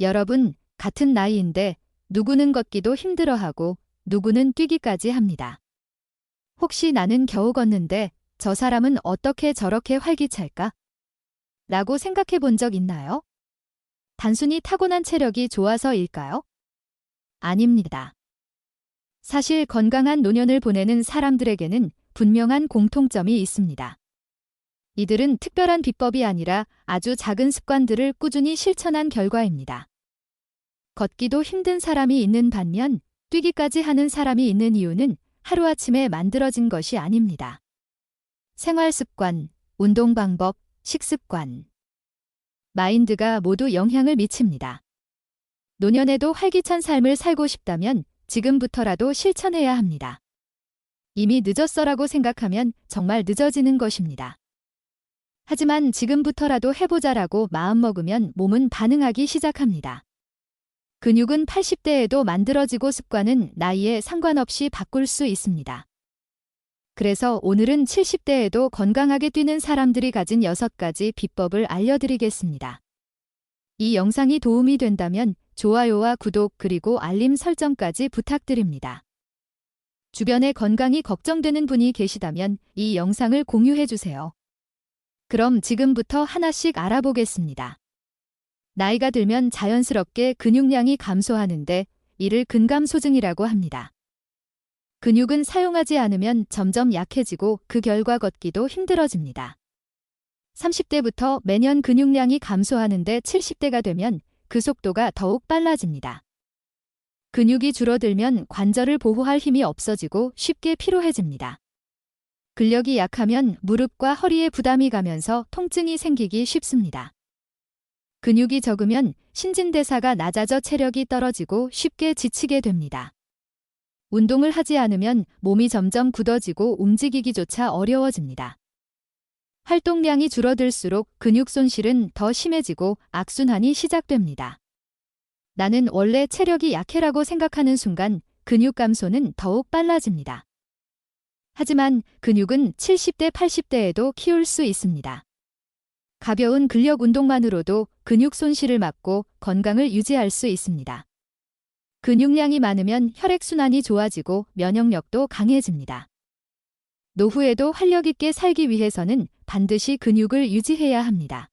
여러분, 같은 나이인데 누구는 걷기도 힘들어하고 누구는 뛰기까지 합니다. 혹시 나는 겨우 걷는데 저 사람은 어떻게 저렇게 활기찰까? 라고 생각해 본 적 있나요? 단순히 타고난 체력이 좋아서일까요? 아닙니다. 사실 건강한 노년을 보내는 사람들에게는 분명한 공통점이 있습니다. 이들은 특별한 비법이 아니라 아주 작은 습관들을 꾸준히 실천한 결과입니다. 걷기도 힘든 사람이 있는 반면 뛰기까지 하는 사람이 있는 이유는 하루아침에 만들어진 것이 아닙니다. 생활 습관, 운동 방법, 식습관, 마인드가 모두 영향을 미칩니다. 노년에도 활기찬 삶을 살고 싶다면 지금부터라도 실천해야 합니다. 이미 늦었어라고 생각하면 정말 늦어지는 것입니다. 하지만 지금부터라도 해보자라고 마음먹으면 몸은 반응하기 시작합니다. 근육은 80대에도 만들어지고 습관은 나이에 상관없이 바꿀 수 있습니다. 그래서 오늘은 70대에도 건강하게 뛰는 사람들이 가진 6가지 비법을 알려드리겠습니다. 이 영상이 도움이 된다면 좋아요와 구독 그리고 알림 설정까지 부탁드립니다. 주변에 건강이 걱정되는 분이 계시다면 이 영상을 공유해주세요. 그럼 지금부터 하나씩 알아보겠습니다. 나이가 들면 자연스럽게 근육량이 감소하는데 이를 근감소증이라고 합니다. 근육은 사용하지 않으면 점점 약해지고 그 결과 걷기도 힘들어집니다. 30대부터 매년 근육량이 감소하는데 70대가 되면 그 속도가 더욱 빨라집니다. 근육이 줄어들면 관절을 보호할 힘이 없어지고 쉽게 피로해집니다. 근력이 약하면 무릎과 허리에 부담이 가면서 통증이 생기기 쉽습니다. 근육이 적으면 신진대사가 낮아져 체력이 떨어지고 쉽게 지치게 됩니다. 운동을 하지 않으면 몸이 점점 굳어지고 움직이기조차 어려워집니다. 활동량이 줄어들수록 근육 손실은 더 심해지고 악순환이 시작됩니다. 나는 원래 체력이 약해라고 생각하는 순간 근육 감소는 더욱 빨라집니다. 하지만 근육은 70대, 80대에도 키울 수 있습니다. 가벼운 근력 운동만으로도 근육 손실을 막고 건강을 유지할 수 있습니다. 근육량이 많으면 혈액순환이 좋아지고 면역력도 강해집니다. 노후에도 활력 있게 살기 위해서는 반드시 근육을 유지해야 합니다.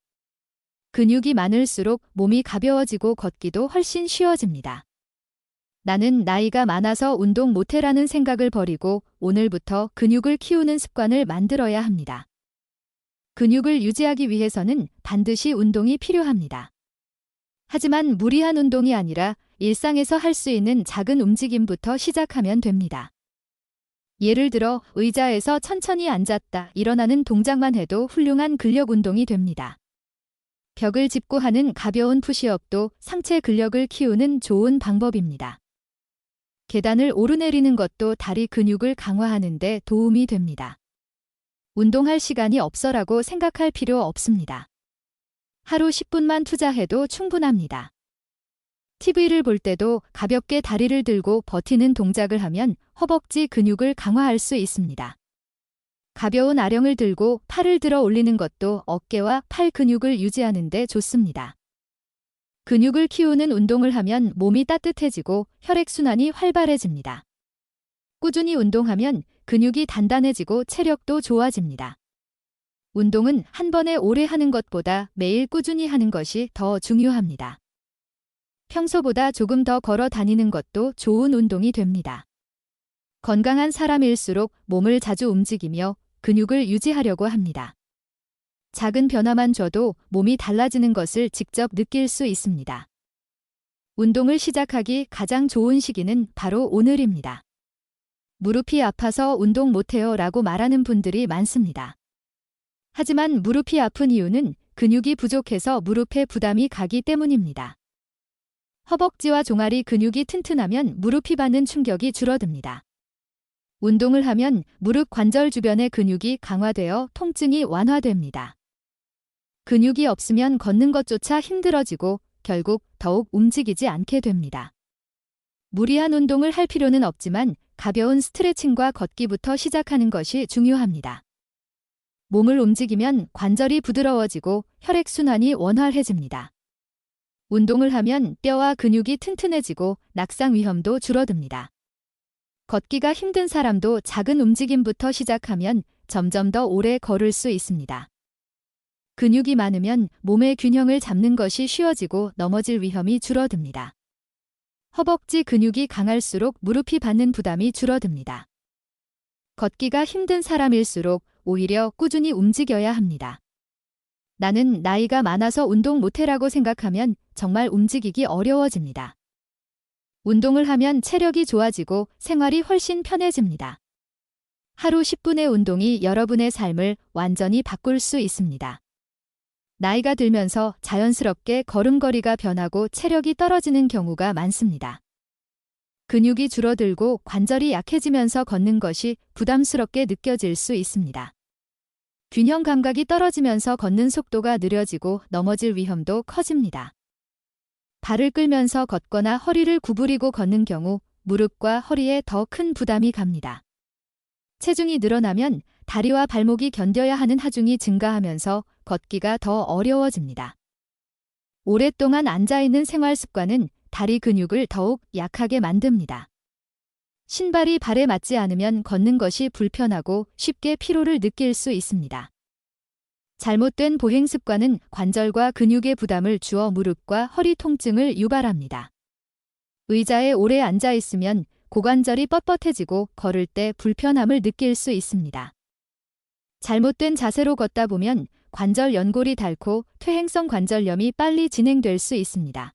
근육이 많을수록 몸이 가벼워지고 걷기도 훨씬 쉬워집니다. 나는 나이가 많아서 운동 못해라는 생각을 버리고 오늘부터 근육을 키우는 습관을 만들어야 합니다. 근육을 유지하기 위해서는 반드시 운동이 필요합니다. 하지만 무리한 운동이 아니라 일상에서 할 수 있는 작은 움직임부터 시작하면 됩니다. 예를 들어 의자에서 천천히 앉았다 일어나는 동작만 해도 훌륭한 근력 운동이 됩니다. 벽을 짚고 하는 가벼운 푸시업도 상체 근력을 키우는 좋은 방법입니다. 계단을 오르내리는 것도 다리 근육을 강화하는 데 도움이 됩니다. 운동할 시간이 없어라고 생각할 필요 없습니다. 하루 10분만 투자해도 충분합니다. TV를 볼 때도 가볍게 다리를 들고 버티는 동작을 하면 허벅지 근육을 강화할 수 있습니다. 가벼운 아령을 들고 팔을 들어 올리는 것도 어깨와 팔 근육을 유지하는 데 좋습니다. 근육을 키우는 운동을 하면 몸이 따뜻해지고 혈액순환이 활발해집니다. 꾸준히 운동하면 근육이 단단해지고 체력도 좋아집니다. 운동은 한 번에 오래 하는 것보다 매일 꾸준히 하는 것이 더 중요합니다. 평소보다 조금 더 걸어 다니는 것도 좋은 운동이 됩니다. 건강한 사람일수록 몸을 자주 움직이며 근육을 유지하려고 합니다. 작은 변화만 줘도 몸이 달라지는 것을 직접 느낄 수 있습니다. 운동을 시작하기 가장 좋은 시기는 바로 오늘입니다. 무릎이 아파서 운동 못해요 라고 말하는 분들이 많습니다. 하지만 무릎이 아픈 이유는 근육이 부족해서 무릎에 부담이 가기 때문입니다. 허벅지와 종아리 근육이 튼튼하면 무릎이 받는 충격이 줄어듭니다. 운동을 하면 무릎 관절 주변의 근육이 강화되어 통증이 완화됩니다. 근육이 없으면 걷는 것조차 힘들어지고 결국 더욱 움직이지 않게 됩니다. 무리한 운동을 할 필요는 없지만 가벼운 스트레칭과 걷기부터 시작하는 것이 중요합니다. 몸을 움직이면 관절이 부드러워지고 혈액순환이 원활해집니다. 운동을 하면 뼈와 근육이 튼튼해지고 낙상 위험도 줄어듭니다. 걷기가 힘든 사람도 작은 움직임부터 시작하면 점점 더 오래 걸을 수 있습니다. 근육이 많으면 몸의 균형을 잡는 것이 쉬워지고 넘어질 위험이 줄어듭니다. 허벅지 근육이 강할수록 무릎이 받는 부담이 줄어듭니다. 걷기가 힘든 사람일수록 오히려 꾸준히 움직여야 합니다. 나는 나이가 많아서 운동 못해라고 생각하면 정말 움직이기 어려워집니다. 운동을 하면 체력이 좋아지고 생활이 훨씬 편해집니다. 하루 10분의 운동이 여러분의 삶을 완전히 바꿀 수 있습니다. 나이가 들면서 자연스럽게 걸음걸이가 변하고 체력이 떨어지는 경우가 많습니다. 근육이 줄어들고 관절이 약해지면서 걷는 것이 부담스럽게 느껴질 수 있습니다. 균형 감각이 떨어지면서 걷는 속도가 느려지고 넘어질 위험도 커집니다. 발을 끌면서 걷거나 허리를 구부리고 걷는 경우 무릎과 허리에 더 큰 부담이 갑니다. 체중이 늘어나면 다리와 발목이 견뎌야 하는 하중이 증가하면서 걷기가 더 어려워집니다. 오랫동안 앉아있는 생활 습관은 다리 근육을 더욱 약하게 만듭니다. 신발이 발에 맞지 않으면 걷는 것이 불편하고 쉽게 피로를 느낄 수 있습니다. 잘못된 보행 습관은 관절과 근육의 부담을 주어 무릎과 허리 통증을 유발합니다. 의자에 오래 앉아 있으면 고관절이 뻣뻣해지고 걸을 때 불편함을 느낄 수 있습니다. 잘못된 자세로 걷다 보면 관절 연골이 닳고 퇴행성 관절염이 빨리 진행될 수 있습니다.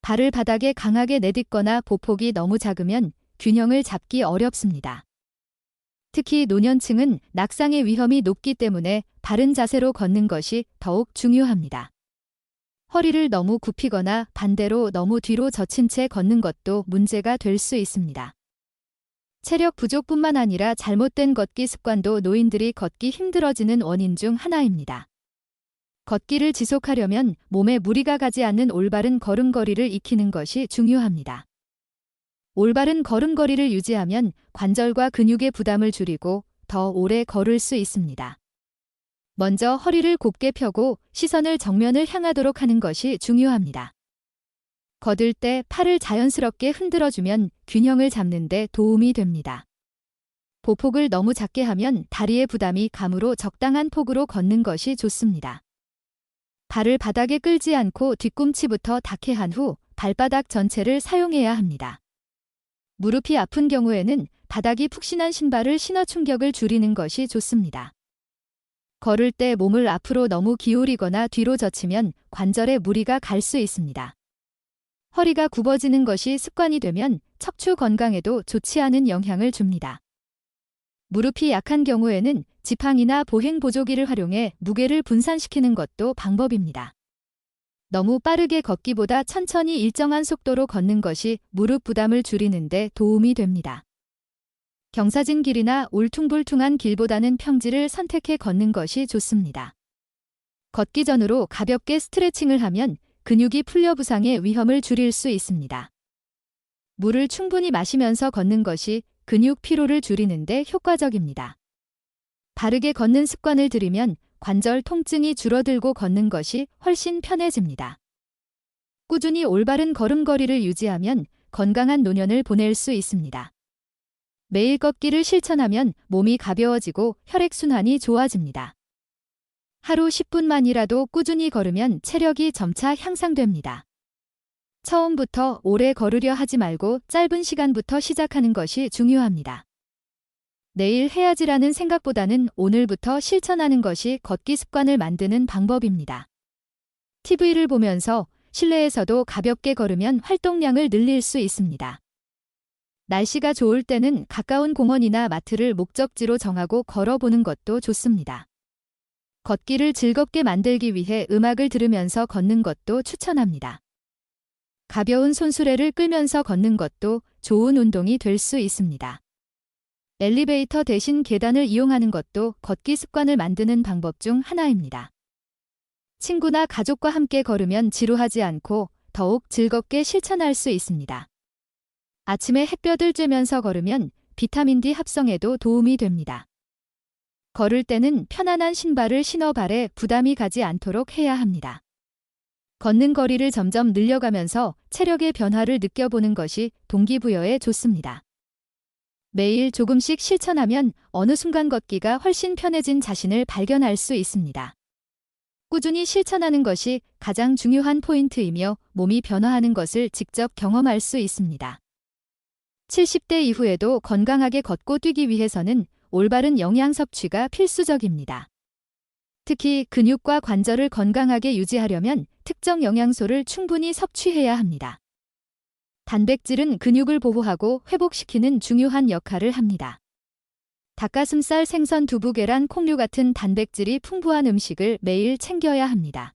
발을 바닥에 강하게 내딛거나 보폭이 너무 작으면 균형을 잡기 어렵습니다. 특히 노년층은 낙상의 위험이 높기 때문에 바른 자세로 걷는 것이 더욱 중요합니다. 허리를 너무 굽히거나 반대로 너무 뒤로 젖힌 채 걷는 것도 문제가 될 수 있습니다. 체력 부족뿐만 아니라 잘못된 걷기 습관도 노인들이 걷기 힘들어지는 원인 중 하나입니다. 걷기를 지속하려면 몸에 무리가 가지 않는 올바른 걸음걸이를 익히는 것이 중요합니다. 올바른 걸음걸이를 유지하면 관절과 근육의 부담을 줄이고 더 오래 걸을 수 있습니다. 먼저 허리를 곧게 펴고 시선을 정면을 향하도록 하는 것이 중요합니다. 걷을 때 팔을 자연스럽게 흔들어주면 균형을 잡는 데 도움이 됩니다. 보폭을 너무 작게 하면 다리의 부담이 가므로 적당한 폭으로 걷는 것이 좋습니다. 발을 바닥에 끌지 않고 뒤꿈치부터 닿게 한 후 발바닥 전체를 사용해야 합니다. 무릎이 아픈 경우에는 바닥이 푹신한 신발을 신어 충격을 줄이는 것이 좋습니다. 걸을 때 몸을 앞으로 너무 기울이거나 뒤로 젖히면 관절에 무리가 갈 수 있습니다. 허리가 굽어지는 것이 습관이 되면 척추 건강에도 좋지 않은 영향을 줍니다. 무릎이 약한 경우에는 지팡이나 보행 보조기를 활용해 무게를 분산시키는 것도 방법입니다. 너무 빠르게 걷기보다 천천히 일정한 속도로 걷는 것이 무릎 부담을 줄이는 데 도움이 됩니다. 경사진 길이나 울퉁불퉁한 길보다는 평지를 선택해 걷는 것이 좋습니다. 걷기 전으로 가볍게 스트레칭을 하면 근육이 풀려 부상의 위험을 줄일 수 있습니다. 물을 충분히 마시면서 걷는 것이 근육 피로를 줄이는 데 효과적입니다. 바르게 걷는 습관을 들이면 관절 통증이 줄어들고 걷는 것이 훨씬 편해집니다. 꾸준히 올바른 걸음걸이를 유지하면 건강한 노년을 보낼 수 있습니다. 매일 걷기를 실천하면 몸이 가벼워지고 혈액순환이 좋아집니다. 하루 10분만이라도 꾸준히 걸으면 체력이 점차 향상됩니다. 처음부터 오래 걸으려 하지 말고 짧은 시간부터 시작하는 것이 중요합니다. 내일 해야지라는 생각보다는 오늘부터 실천하는 것이 걷기 습관을 만드는 방법입니다. TV를 보면서 실내에서도 가볍게 걸으면 활동량을 늘릴 수 있습니다. 날씨가 좋을 때는 가까운 공원이나 마트를 목적지로 정하고 걸어보는 것도 좋습니다. 걷기를 즐겁게 만들기 위해 음악을 들으면서 걷는 것도 추천합니다. 가벼운 손수레를 끌면서 걷는 것도 좋은 운동이 될 수 있습니다. 엘리베이터 대신 계단을 이용하는 것도 걷기 습관을 만드는 방법 중 하나입니다. 친구나 가족과 함께 걸으면 지루하지 않고 더욱 즐겁게 실천할 수 있습니다. 아침에 햇볕을 쬐면서 걸으면 비타민 D 합성에도 도움이 됩니다. 걸을 때는 편안한 신발을 신어 발에 부담이 가지 않도록 해야 합니다. 걷는 거리를 점점 늘려가면서 체력의 변화를 느껴보는 것이 동기부여에 좋습니다. 매일 조금씩 실천하면 어느 순간 걷기가 훨씬 편해진 자신을 발견할 수 있습니다. 꾸준히 실천하는 것이 가장 중요한 포인트이며 몸이 변화하는 것을 직접 경험할 수 있습니다. 70대 이후에도 건강하게 걷고 뛰기 위해서는 올바른 영양 섭취가 필수적입니다. 특히 근육과 관절을 건강하게 유지하려면 특정 영양소를 충분히 섭취해야 합니다. 단백질은 근육을 보호하고 회복시키는 중요한 역할을 합니다. 닭가슴살, 생선, 두부, 계란, 콩류 같은 단백질이 풍부한 음식을 매일 챙겨야 합니다.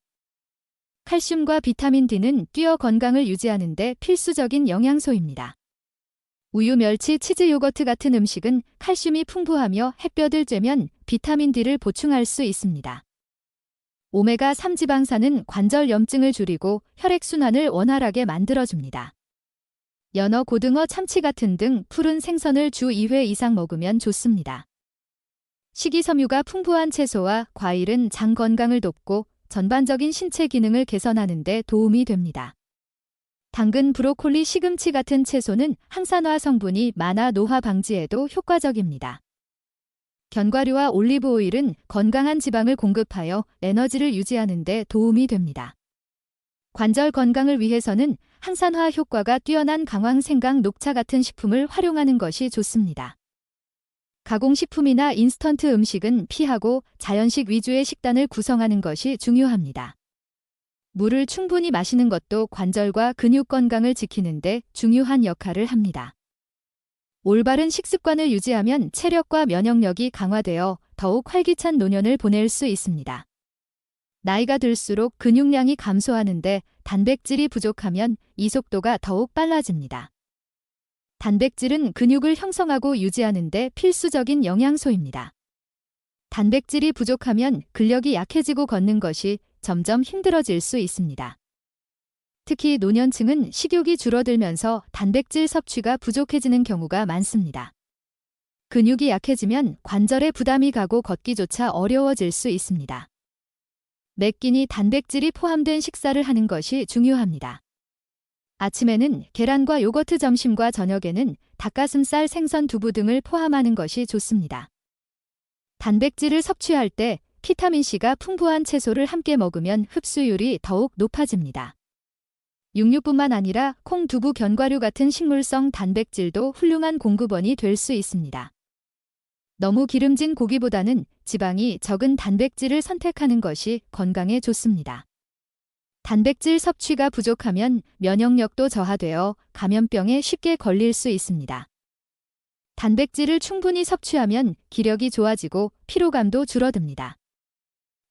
칼슘과 비타민 D는 뛰어 건강을 유지하는 데 필수적인 영양소입니다. 우유, 멸치, 치즈, 요거트 같은 음식은 칼슘이 풍부하며 햇볕을 쬐면 비타민 D를 보충할 수 있습니다. 오메가3 지방산은 관절 염증을 줄이고 혈액순환을 원활하게 만들어줍니다. 연어, 고등어, 참치 같은 등 푸른 생선을 주 2회 이상 먹으면 좋습니다. 식이섬유가 풍부한 채소와 과일은 장 건강을 돕고 전반적인 신체 기능을 개선하는 데 도움이 됩니다. 당근, 브로콜리, 시금치 같은 채소는 항산화 성분이 많아 노화 방지에도 효과적입니다. 견과류와 올리브 오일은 건강한 지방을 공급하여 에너지를 유지하는 데 도움이 됩니다. 관절 건강을 위해서는 항산화 효과가 뛰어난 강황, 생강, 녹차 같은 식품을 활용하는 것이 좋습니다. 가공식품이나 인스턴트 음식은 피하고 자연식 위주의 식단을 구성하는 것이 중요합니다. 물을 충분히 마시는 것도 관절과 근육 건강을 지키는 데 중요한 역할을 합니다. 올바른 식습관을 유지하면 체력과 면역력이 강화되어 더욱 활기찬 노년을 보낼 수 있습니다. 나이가 들수록 근육량이 감소하는데 단백질이 부족하면 이 속도가 더욱 빨라집니다. 단백질은 근육을 형성하고 유지하는 데 필수적인 영양소입니다. 단백질이 부족하면 근력이 약해지고 걷는 것이 점점 힘들어질 수 있습니다. 특히 노년층은 식욕이 줄어들면서 단백질 섭취가 부족해지는 경우가 많습니다. 근육이 약해지면 관절에 부담이 가고 걷기조차 어려워질 수 있습니다. 매 끼니 단백질이 포함된 식사를 하는 것이 중요합니다. 아침에는 계란과 요거트, 점심과 저녁에는 닭가슴살, 생선, 두부 등을 포함하는 것이 좋습니다. 단백질을 섭취할 때 비타민C가 풍부한 채소를 함께 먹으면 흡수율이 더욱 높아집니다. 육류뿐만 아니라 콩, 두부, 견과류 같은 식물성 단백질도 훌륭한 공급원이 될 수 있습니다. 너무 기름진 고기보다는 지방이 적은 단백질을 선택하는 것이 건강에 좋습니다. 단백질 섭취가 부족하면 면역력도 저하되어 감염병에 쉽게 걸릴 수 있습니다. 단백질을 충분히 섭취하면 기력이 좋아지고 피로감도 줄어듭니다.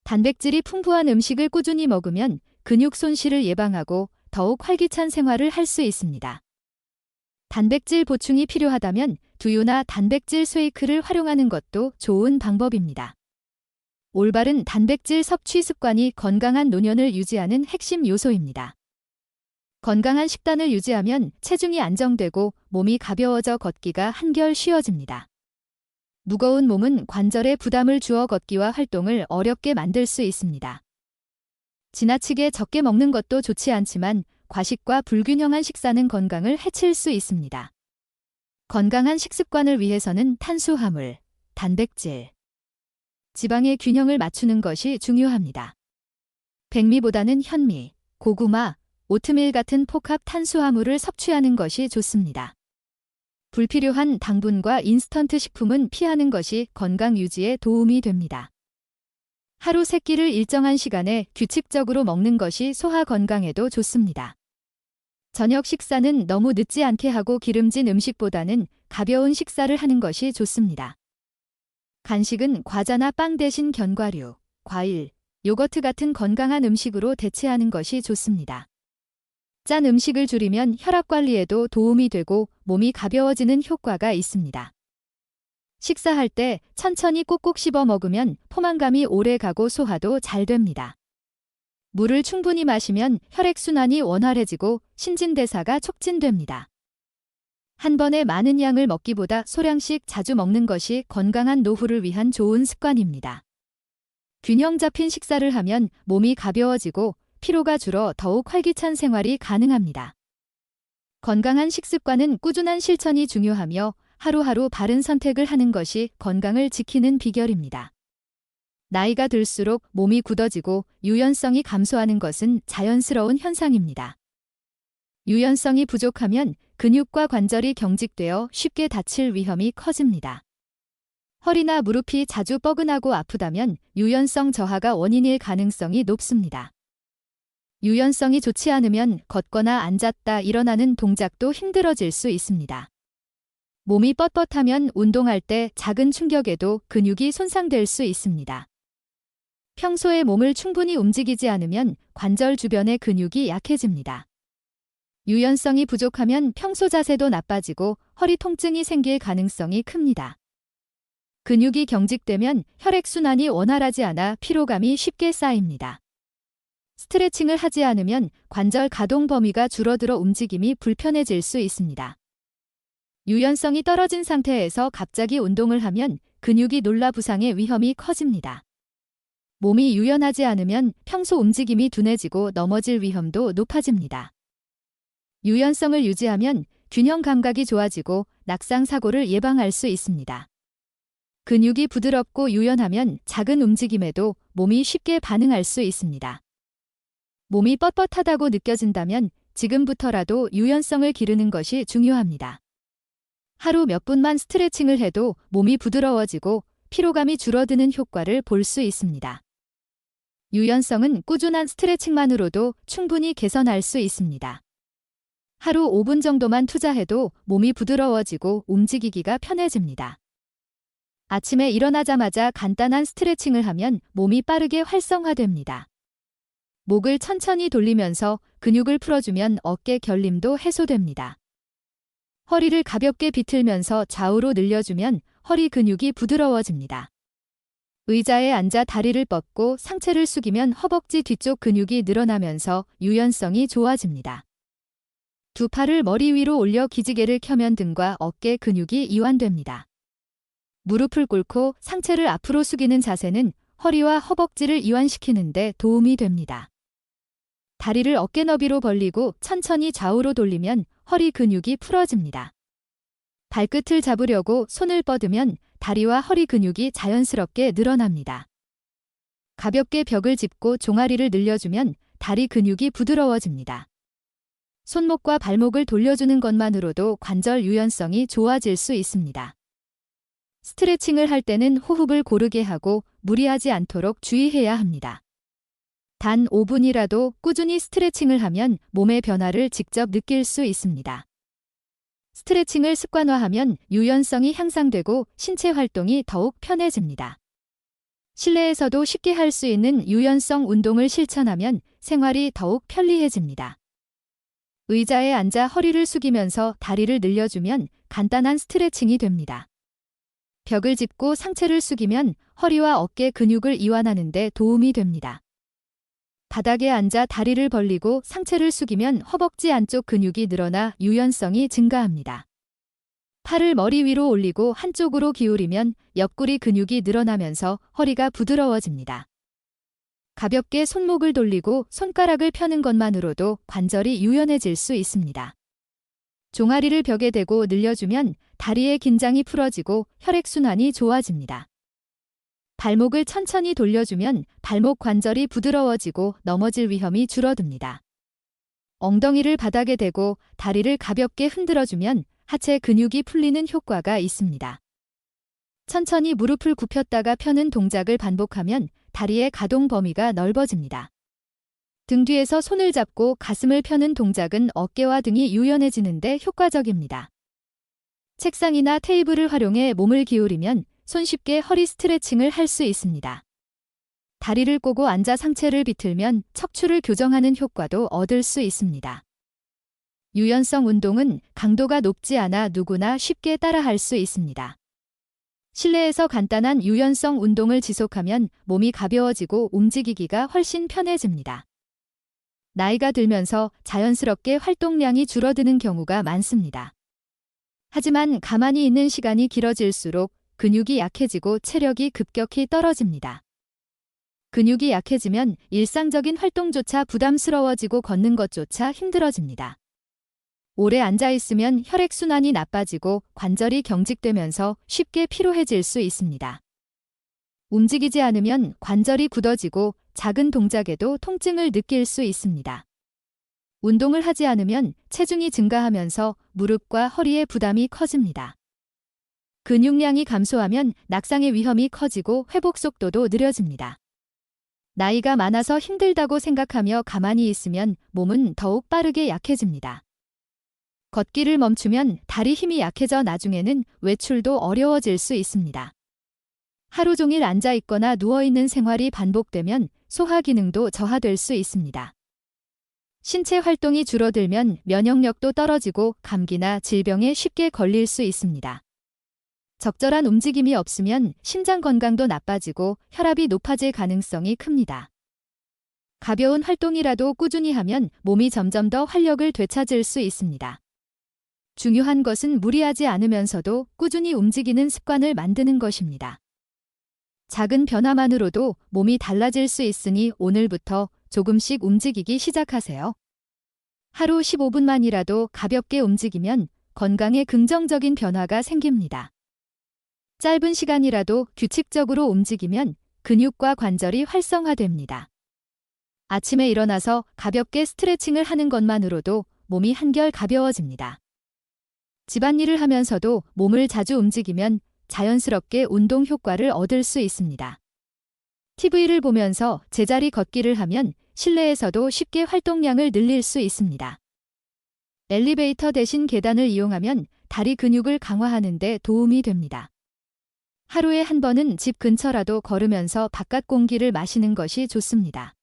단백질이 풍부한 음식을 꾸준히 먹으면 근육 손실을 예방하고 더욱 활기찬 생활을 할 수 있습니다. 단백질 보충이 필요하다면 두유나 단백질 쉐이크를 활용하는 것도 좋은 방법입니다. 올바른 단백질 섭취 습관이 건강한 노년을 유지하는 핵심 요소입니다. 건강한 식단을 유지하면 체중이 안정되고 몸이 가벼워져 걷기가 한결 쉬워집니다. 무거운 몸은 관절에 부담을 주어 걷기와 활동을 어렵게 만들 수 있습니다. 지나치게 적게 먹는 것도 좋지 않지만 과식과 불균형한 식사는 건강을 해칠 수 있습니다. 건강한 식습관을 위해서는 탄수화물, 단백질, 지방의 균형을 맞추는 것이 중요합니다. 백미보다는 현미, 고구마, 오트밀 같은 복합 탄수화물을 섭취하는 것이 좋습니다. 불필요한 당분과 인스턴트 식품은 피하는 것이 건강 유지에 도움이 됩니다. 하루 3끼를 일정한 시간에 규칙적으로 먹는 것이 소화 건강에도 좋습니다. 저녁 식사는 너무 늦지 않게 하고 기름진 음식보다는 가벼운 식사를 하는 것이 좋습니다. 간식은 과자나 빵 대신 견과류, 과일, 요거트 같은 건강한 음식으로 대체하는 것이 좋습니다. 짠 음식을 줄이면 혈압 관리에도 도움이 되고 몸이 가벼워지는 효과가 있습니다. 식사할 때 천천히 꼭꼭 씹어 먹으면 포만감이 오래 가고 소화도 잘 됩니다. 물을 충분히 마시면 혈액순환이 원활해지고 신진대사가 촉진됩니다. 한 번에 많은 양을 먹기보다 소량씩 자주 먹는 것이 건강한 노후를 위한 좋은 습관입니다. 균형 잡힌 식사를 하면 몸이 가벼워지고 피로가 줄어 더욱 활기찬 생활이 가능합니다. 건강한 식습관은 꾸준한 실천이 중요하며 하루하루 바른 선택을 하는 것이 건강을 지키는 비결입니다. 나이가 들수록 몸이 굳어지고 유연성이 감소하는 것은 자연스러운 현상입니다. 유연성이 부족하면 근육과 관절이 경직되어 쉽게 다칠 위험이 커집니다. 허리나 무릎이 자주 뻐근하고 아프다면 유연성 저하가 원인일 가능성이 높습니다. 유연성이 좋지 않으면 걷거나 앉았다 일어나는 동작도 힘들어질 수 있습니다. 몸이 뻣뻣하면 운동할 때 작은 충격에도 근육이 손상될 수 있습니다. 평소에 몸을 충분히 움직이지 않으면 관절 주변의 근육이 약해집니다. 유연성이 부족하면 평소 자세도 나빠지고 허리 통증이 생길 가능성이 큽니다. 근육이 경직되면 혈액순환이 원활하지 않아 피로감이 쉽게 쌓입니다. 스트레칭을 하지 않으면 관절 가동 범위가 줄어들어 움직임이 불편해질 수 있습니다. 유연성이 떨어진 상태에서 갑자기 운동을 하면 근육이 놀라 부상의 위험이 커집니다. 몸이 유연하지 않으면 평소 움직임이 둔해지고 넘어질 위험도 높아집니다. 유연성을 유지하면 균형 감각이 좋아지고 낙상 사고를 예방할 수 있습니다. 근육이 부드럽고 유연하면 작은 움직임에도 몸이 쉽게 반응할 수 있습니다. 몸이 뻣뻣하다고 느껴진다면 지금부터라도 유연성을 기르는 것이 중요합니다. 하루 몇 분만 스트레칭을 해도 몸이 부드러워지고 피로감이 줄어드는 효과를 볼 수 있습니다. 유연성은 꾸준한 스트레칭만으로도 충분히 개선할 수 있습니다. 하루 5분 정도만 투자해도 몸이 부드러워지고 움직이기가 편해집니다. 아침에 일어나자마자 간단한 스트레칭을 하면 몸이 빠르게 활성화됩니다. 목을 천천히 돌리면서 근육을 풀어주면 어깨 결림도 해소됩니다. 허리를 가볍게 비틀면서 좌우로 늘려주면 허리 근육이 부드러워집니다. 의자에 앉아 다리를 뻗고 상체를 숙이면 허벅지 뒤쪽 근육이 늘어나면서 유연성이 좋아집니다. 두 팔을 머리 위로 올려 기지개를 켜면 등과 어깨 근육이 이완됩니다. 무릎을 꿇고 상체를 앞으로 숙이는 자세는 허리와 허벅지를 이완시키는 데 도움이 됩니다. 다리를 어깨 너비로 벌리고 천천히 좌우로 돌리면 허리 근육이 풀어집니다. 발끝을 잡으려고 손을 뻗으면 다리와 허리 근육이 자연스럽게 늘어납니다. 가볍게 벽을 짚고 종아리를 늘려주면 다리 근육이 부드러워집니다. 손목과 발목을 돌려주는 것만으로도 관절 유연성이 좋아질 수 있습니다. 스트레칭을 할 때는 호흡을 고르게 하고 무리하지 않도록 주의해야 합니다. 단 5분이라도 꾸준히 스트레칭을 하면 몸의 변화를 직접 느낄 수 있습니다. 스트레칭을 습관화하면 유연성이 향상되고 신체 활동이 더욱 편해집니다. 실내에서도 쉽게 할 수 있는 유연성 운동을 실천하면 생활이 더욱 편리해집니다. 의자에 앉아 허리를 숙이면서 다리를 늘려주면 간단한 스트레칭이 됩니다. 벽을 짚고 상체를 숙이면 허리와 어깨 근육을 이완하는 데 도움이 됩니다. 바닥에 앉아 다리를 벌리고 상체를 숙이면 허벅지 안쪽 근육이 늘어나 유연성이 증가합니다. 팔을 머리 위로 올리고 한쪽으로 기울이면 옆구리 근육이 늘어나면서 허리가 부드러워집니다. 가볍게 손목을 돌리고 손가락을 펴는 것만으로도 관절이 유연해질 수 있습니다. 종아리를 벽에 대고 늘려주면 다리의 긴장이 풀어지고 혈액순환이 좋아집니다. 발목을 천천히 돌려주면 발목 관절이 부드러워지고 넘어질 위험이 줄어듭니다. 엉덩이를 바닥에 대고 다리를 가볍게 흔들어주면 하체 근육이 풀리는 효과가 있습니다. 천천히 무릎을 굽혔다가 펴는 동작을 반복하면 다리의 가동 범위가 넓어집니다. 등 뒤에서 손을 잡고 가슴을 펴는 동작은 어깨와 등이 유연해지는데 효과적입니다. 책상이나 테이블을 활용해 몸을 기울이면 손쉽게 허리 스트레칭을 할 수 있습니다. 다리를 꼬고 앉아 상체를 비틀면 척추를 교정하는 효과도 얻을 수 있습니다. 유연성 운동은 강도가 높지 않아 누구나 쉽게 따라할 수 있습니다. 실내에서 간단한 유연성 운동을 지속하면 몸이 가벼워지고 움직이기가 훨씬 편해집니다. 나이가 들면서 자연스럽게 활동량이 줄어드는 경우가 많습니다. 하지만 가만히 있는 시간이 길어질수록 근육이 약해지고 체력이 급격히 떨어집니다. 근육이 약해지면 일상적인 활동조차 부담스러워지고 걷는 것조차 힘들어집니다. 오래 앉아있으면 혈액순환이 나빠지고 관절이 경직되면서 쉽게 피로해질 수 있습니다. 움직이지 않으면 관절이 굳어지고 작은 동작에도 통증을 느낄 수 있습니다. 운동을 하지 않으면 체중이 증가하면서 무릎과 허리의 부담이 커집니다. 근육량이 감소하면 낙상의 위험이 커지고 회복 속도도 느려집니다. 나이가 많아서 힘들다고 생각하며 가만히 있으면 몸은 더욱 빠르게 약해집니다. 걷기를 멈추면 다리 힘이 약해져 나중에는 외출도 어려워질 수 있습니다. 하루 종일 앉아있거나 누워있는 생활이 반복되면 소화 기능도 저하될 수 있습니다. 신체 활동이 줄어들면 면역력도 떨어지고 감기나 질병에 쉽게 걸릴 수 있습니다. 적절한 움직임이 없으면 심장 건강도 나빠지고 혈압이 높아질 가능성이 큽니다. 가벼운 활동이라도 꾸준히 하면 몸이 점점 더 활력을 되찾을 수 있습니다. 중요한 것은 무리하지 않으면서도 꾸준히 움직이는 습관을 만드는 것입니다. 작은 변화만으로도 몸이 달라질 수 있으니 오늘부터 조금씩 움직이기 시작하세요. 하루 15분만이라도 가볍게 움직이면 건강에 긍정적인 변화가 생깁니다. 짧은 시간이라도 규칙적으로 움직이면 근육과 관절이 활성화됩니다. 아침에 일어나서 가볍게 스트레칭을 하는 것만으로도 몸이 한결 가벼워집니다. 집안일을 하면서도 몸을 자주 움직이면 자연스럽게 운동 효과를 얻을 수 있습니다. TV를 보면서 제자리 걷기를 하면 실내에서도 쉽게 활동량을 늘릴 수 있습니다. 엘리베이터 대신 계단을 이용하면 다리 근육을 강화하는 데 도움이 됩니다. 하루에 한 번은 집 근처라도 걸으면서 바깥 공기를 마시는 것이 좋습니다.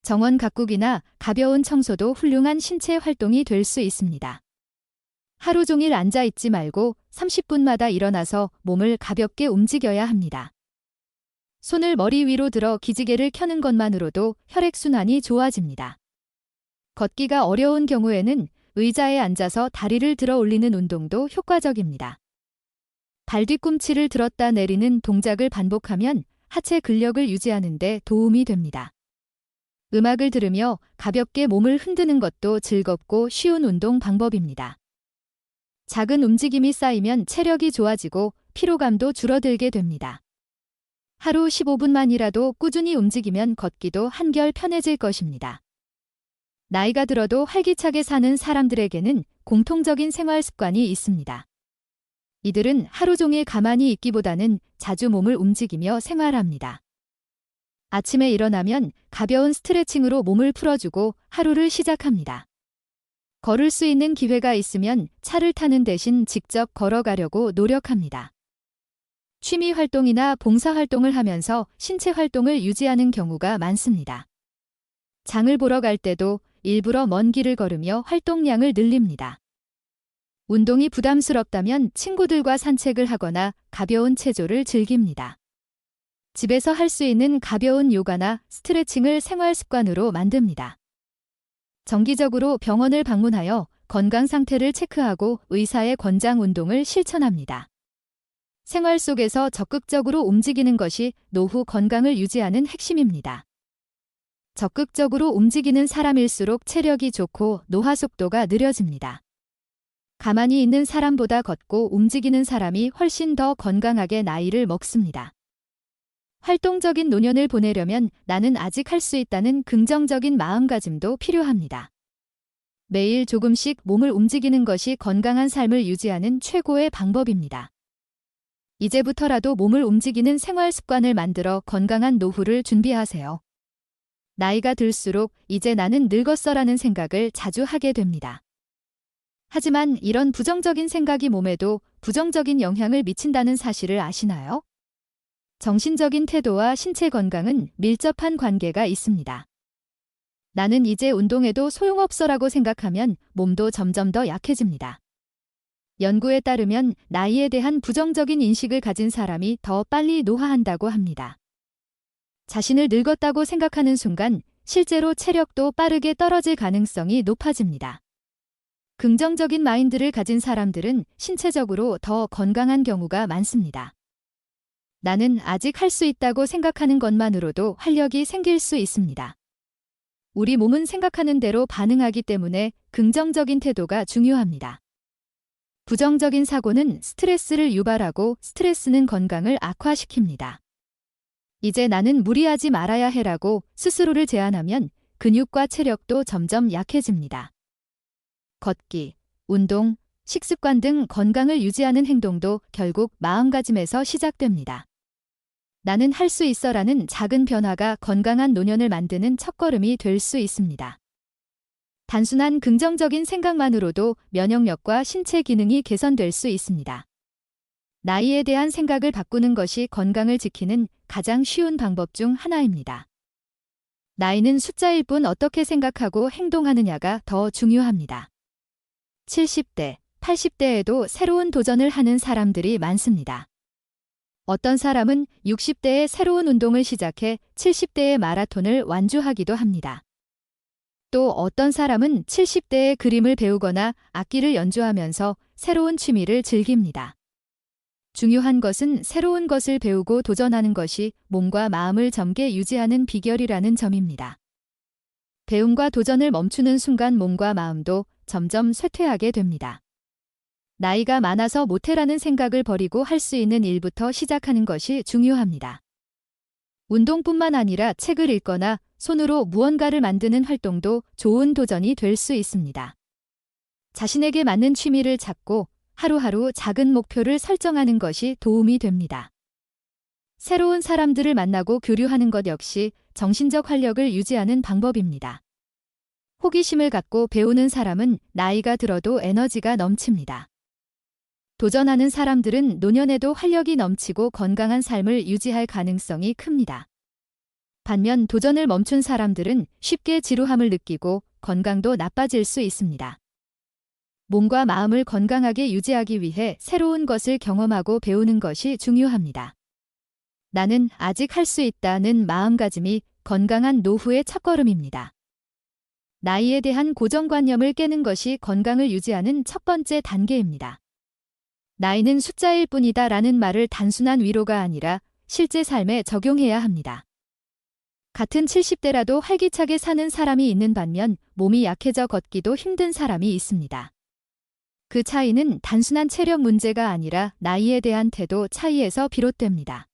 정원 가꾸기나 가벼운 청소도 훌륭한 신체 활동이 될 수 있습니다. 하루 종일 앉아있지 말고 30분마다 일어나서 몸을 가볍게 움직여야 합니다. 손을 머리 위로 들어 기지개를 켜는 것만으로도 혈액순환이 좋아집니다. 걷기가 어려운 경우에는 의자에 앉아서 다리를 들어 올리는 운동도 효과적입니다. 발 뒤꿈치를 들었다 내리는 동작을 반복하면 하체 근력을 유지하는 데 도움이 됩니다. 음악을 들으며 가볍게 몸을 흔드는 것도 즐겁고 쉬운 운동 방법입니다. 작은 움직임이 쌓이면 체력이 좋아지고 피로감도 줄어들게 됩니다. 하루 15분만이라도 꾸준히 움직이면 걷기도 한결 편해질 것입니다. 나이가 들어도 활기차게 사는 사람들에게는 공통적인 생활 습관이 있습니다. 이들은 하루 종일 가만히 있기보다는 자주 몸을 움직이며 생활합니다. 아침에 일어나면 가벼운 스트레칭으로 몸을 풀어주고 하루를 시작합니다. 걸을 수 있는 기회가 있으면 차를 타는 대신 직접 걸어가려고 노력합니다. 취미 활동이나 봉사 활동을 하면서 신체 활동을 유지하는 경우가 많습니다. 장을 보러 갈 때도 일부러 먼 길을 걸으며 활동량을 늘립니다. 운동이 부담스럽다면 친구들과 산책을 하거나 가벼운 체조를 즐깁니다. 집에서 할 수 있는 가벼운 요가나 스트레칭을 생활 습관으로 만듭니다. 정기적으로 병원을 방문하여 건강 상태를 체크하고 의사의 권장 운동을 실천합니다. 생활 속에서 적극적으로 움직이는 것이 노후 건강을 유지하는 핵심입니다. 적극적으로 움직이는 사람일수록 체력이 좋고 노화 속도가 느려집니다. 가만히 있는 사람보다 걷고 움직이는 사람이 훨씬 더 건강하게 나이를 먹습니다. 활동적인 노년을 보내려면 나는 아직 할 수 있다는 긍정적인 마음가짐도 필요합니다. 매일 조금씩 몸을 움직이는 것이 건강한 삶을 유지하는 최고의 방법입니다. 이제부터라도 몸을 움직이는 생활 습관을 만들어 건강한 노후를 준비하세요. 나이가 들수록 이제 나는 늙었어라는 생각을 자주 하게 됩니다. 하지만 이런 부정적인 생각이 몸에도 부정적인 영향을 미친다는 사실을 아시나요? 정신적인 태도와 신체 건강은 밀접한 관계가 있습니다. 나는 이제 운동해도 소용없어라고 생각하면 몸도 점점 더 약해집니다. 연구에 따르면 나이에 대한 부정적인 인식을 가진 사람이 더 빨리 노화한다고 합니다. 자신을 늙었다고 생각하는 순간 실제로 체력도 빠르게 떨어질 가능성이 높아집니다. 긍정적인 마인드를 가진 사람들은 신체적으로 더 건강한 경우가 많습니다. 나는 아직 할 수 있다고 생각하는 것만으로도 활력이 생길 수 있습니다. 우리 몸은 생각하는 대로 반응하기 때문에 긍정적인 태도가 중요합니다. 부정적인 사고는 스트레스를 유발하고 스트레스는 건강을 악화시킵니다. 이제 나는 무리하지 말아야 해라고 스스로를 제한하면 근육과 체력도 점점 약해집니다. 걷기, 운동, 식습관 등 건강을 유지하는 행동도 결국 마음가짐에서 시작됩니다. 나는 할 수 있어라는 작은 변화가 건강한 노년을 만드는 첫걸음이 될 수 있습니다. 단순한 긍정적인 생각만으로도 면역력과 신체 기능이 개선될 수 있습니다. 나이에 대한 생각을 바꾸는 것이 건강을 지키는 가장 쉬운 방법 중 하나입니다. 나이는 숫자일 뿐 어떻게 생각하고 행동하느냐가 더 중요합니다. 70대, 80대에도 새로운 도전을 하는 사람들이 많습니다. 어떤 사람은 60대에 새로운 운동을 시작해 70대의 마라톤을 완주하기도 합니다. 또 어떤 사람은 70대에 그림을 배우거나 악기를 연주하면서 새로운 취미를 즐깁니다. 중요한 것은 새로운 것을 배우고 도전하는 것이 몸과 마음을 젊게 유지하는 비결이라는 점입니다. 배움과 도전을 멈추는 순간 몸과 마음도 점점 쇠퇴하게 됩니다. 나이가 많아서 못해라는 생각을 버리고 할 수 있는 일부터 시작하는 것이 중요합니다. 운동뿐만 아니라 책을 읽거나 손으로 무언가를 만드는 활동도 좋은 도전이 될 수 있습니다. 자신에게 맞는 취미를 찾고 하루하루 작은 목표를 설정하는 것이 도움이 됩니다. 새로운 사람들을 만나고 교류하는 것 역시 정신적 활력을 유지하는 방법입니다. 호기심을 갖고 배우는 사람은 나이가 들어도 에너지가 넘칩니다. 도전하는 사람들은 노년에도 활력이 넘치고 건강한 삶을 유지할 가능성이 큽니다. 반면 도전을 멈춘 사람들은 쉽게 지루함을 느끼고 건강도 나빠질 수 있습니다. 몸과 마음을 건강하게 유지하기 위해 새로운 것을 경험하고 배우는 것이 중요합니다. 나는 아직 할 수 있다는 마음가짐이 건강한 노후의 첫걸음입니다. 나이에 대한 고정관념을 깨는 것이 건강을 유지하는 첫 번째 단계입니다. 나이는 숫자일 뿐이다 라는 말을 단순한 위로가 아니라 실제 삶에 적용해야 합니다. 같은 70대라도 활기차게 사는 사람이 있는 반면 몸이 약해져 걷기도 힘든 사람이 있습니다. 그 차이는 단순한 체력 문제가 아니라 나이에 대한 태도 차이에서 비롯됩니다.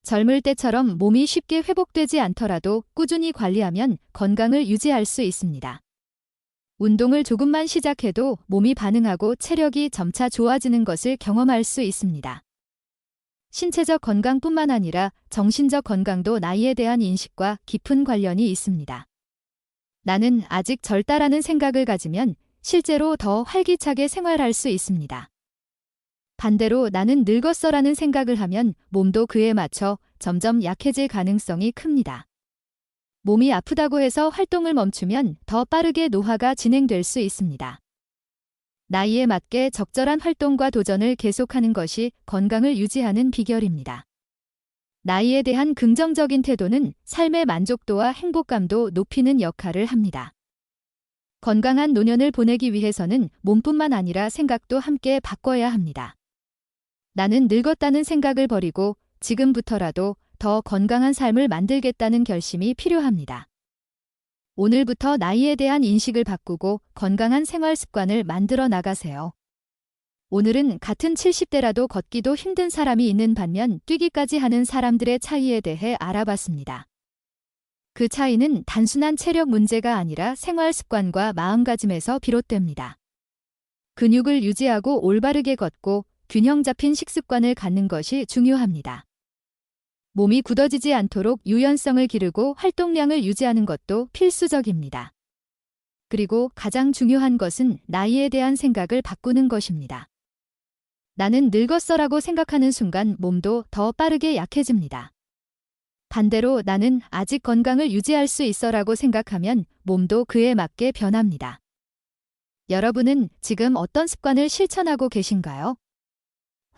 젊을 때처럼 몸이 쉽게 회복되지 않더라도 꾸준히 관리하면 건강을 유지할 수 있습니다. 운동을 조금만 시작해도 몸이 반응하고 체력이 점차 좋아지는 것을 경험할 수 있습니다. 신체적 건강뿐만 아니라 정신적 건강도 나이에 대한 인식과 깊은 관련이 있습니다. 나는 아직 젊다라는 생각을 가지면 실제로 더 활기차게 생활할 수 있습니다. 반대로 나는 늙었어라는 생각을 하면 몸도 그에 맞춰 점점 약해질 가능성이 큽니다. 몸이 아프다고 해서 활동을 멈추면 더 빠르게 노화가 진행될 수 있습니다. 나이에 맞게 적절한 활동과 도전을 계속하는 것이 건강을 유지하는 비결입니다. 나이에 대한 긍정적인 태도는 삶의 만족도와 행복감도 높이는 역할을 합니다. 건강한 노년을 보내기 위해서는 몸뿐만 아니라 생각도 함께 바꿔야 합니다. 나는 늙었다는 생각을 버리고 지금부터라도 더 건강한 삶을 만들겠다는 결심이 필요합니다. 오늘부터 나이에 대한 인식을 바꾸고 건강한 생활 습관을 만들어 나가세요. 오늘은 같은 70대라도 걷기도 힘든 사람이 있는 반면 뛰기까지 하는 사람들의 차이에 대해 알아봤습니다. 그 차이는 단순한 체력 문제가 아니라 생활 습관과 마음가짐에서 비롯됩니다. 근육을 유지하고 올바르게 걷고 균형 잡힌 식습관을 갖는 것이 중요합니다. 몸이 굳어지지 않도록 유연성을 기르고 활동량을 유지하는 것도 필수적입니다. 그리고 가장 중요한 것은 나이에 대한 생각을 바꾸는 것입니다. 나는 늙었어라고 생각하는 순간 몸도 더 빠르게 약해집니다. 반대로 나는 아직 건강을 유지할 수 있어라고 생각하면 몸도 그에 맞게 변합니다. 여러분은 지금 어떤 습관을 실천하고 계신가요?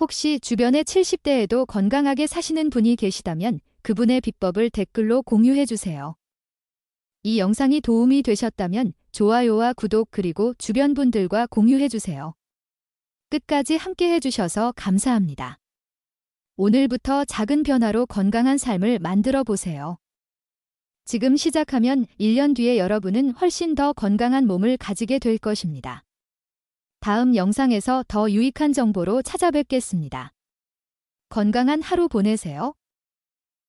혹시 주변에 70대에도 건강하게 사시는 분이 계시다면 그분의 비법을 댓글로 공유해 주세요. 이 영상이 도움이 되셨다면 좋아요와 구독 그리고 주변 분들과 공유해 주세요. 끝까지 함께 해주셔서 감사합니다. 오늘부터 작은 변화로 건강한 삶을 만들어 보세요. 지금 시작하면 1년 뒤에 여러분은 훨씬 더 건강한 몸을 가지게 될 것입니다. 다음 영상에서 더 유익한 정보로 찾아뵙겠습니다. 건강한 하루 보내세요.